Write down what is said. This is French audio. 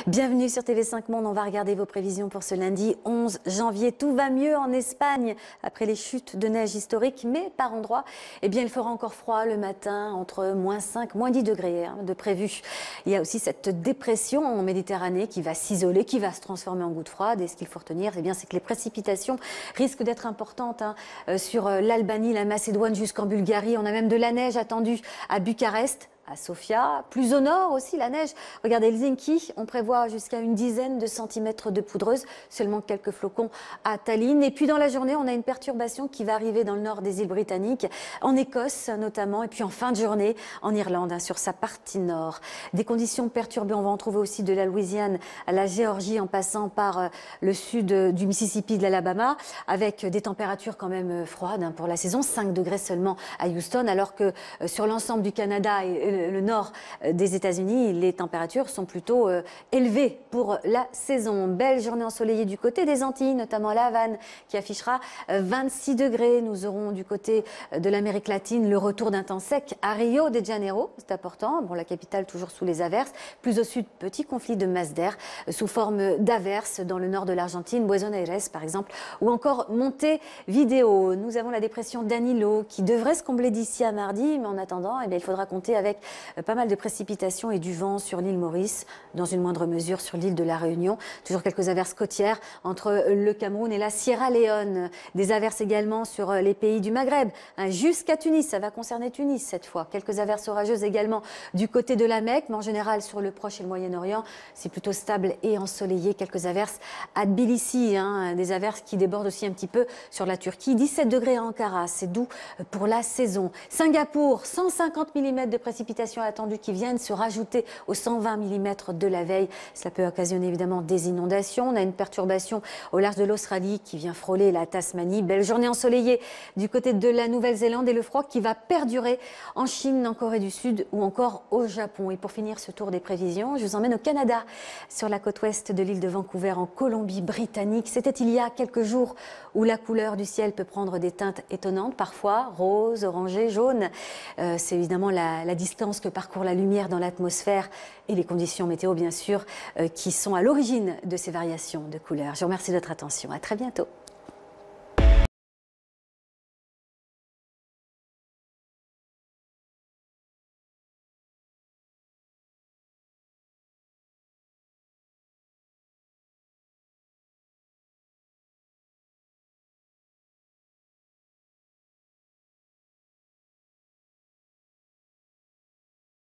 Bienvenue sur TV5 Monde, on va regarder vos prévisions pour ce lundi 11 janvier. Tout va mieux en Espagne après les chutes de neige historiques, mais par endroits, eh bien, il fera encore froid le matin, entre -5, -10 degrés de prévu. Il y a aussi cette dépression en Méditerranée qui va s'isoler, qui va se transformer en goutte froide. Et ce qu'il faut retenir, eh bien, c'est que les précipitations risquent d'être importantes sur l'Albanie, la Macédoine jusqu'en Bulgarie. On a même de la neige attendue à Bucarest, à Sofia, plus au nord aussi la neige. Regardez Helsinki, on prévoit jusqu'à une dizaine de centimètres de poudreuse, seulement quelques flocons à Tallinn. Et puis dans la journée, on a une perturbation qui va arriver dans le nord des îles britanniques, en Écosse notamment, et puis en fin de journée en Irlande, sur sa partie nord. Des conditions perturbées, on va en trouver aussi de la Louisiane à la Géorgie, en passant par le sud du Mississippi, de l'Alabama, avec des températures quand même froides pour la saison, 5 degrés seulement à Houston, alors que sur l'ensemble du Canada et le nord des États-Unis, les températures sont plutôt élevées pour la saison. Belle journée ensoleillée du côté des Antilles, notamment La Havane, qui affichera 26 degrés. Nous aurons du côté de l'Amérique latine le retour d'un temps sec à Rio de Janeiro, c'est important. Bon, la capitale toujours sous les averses. Plus au sud, petit conflit de masse d'air sous forme d'averses dans le nord de l'Argentine, Buenos Aires par exemple, ou encore Montevideo. Nous avons la dépression Danilo qui devrait se combler d'ici à mardi, mais en attendant, eh bien, il faudra compter avec pas mal de précipitations et du vent sur l'île Maurice, dans une moindre mesure sur l'île de la Réunion. Toujours quelques averses côtières entre le Cameroun et la Sierra Leone. Des averses également sur les pays du Maghreb, jusqu'à Tunis. Ça va concerner Tunis cette fois. Quelques averses orageuses également du côté de la Mecque, mais en général sur le Proche et le Moyen-Orient, c'est plutôt stable et ensoleillé. Quelques averses à Tbilissi, des averses qui débordent aussi un petit peu sur la Turquie. 17 degrés à Ankara, c'est doux pour la saison. Singapour, 150 mm de précipitations attendues qui viennent se rajouter aux 120 mm de la veille. Cela peut occasionner évidemment des inondations. On a une perturbation au large de l'Australie qui vient frôler la Tasmanie. Belle journée ensoleillée du côté de la Nouvelle-Zélande et le froid qui va perdurer en Chine, en Corée du Sud ou encore au Japon. Et pour finir ce tour des prévisions, je vous emmène au Canada, sur la côte ouest de l'île de Vancouver, en Colombie-Britannique. C'était il y a quelques jours où la couleur du ciel peut prendre des teintes étonnantes, parfois rose, orangé, jaune. C'est évidemment la distance que parcourt la lumière dans l'atmosphère et les conditions météo, bien sûr, qui sont à l'origine de ces variations de couleurs. Je vous remercie de votre attention. À très bientôt.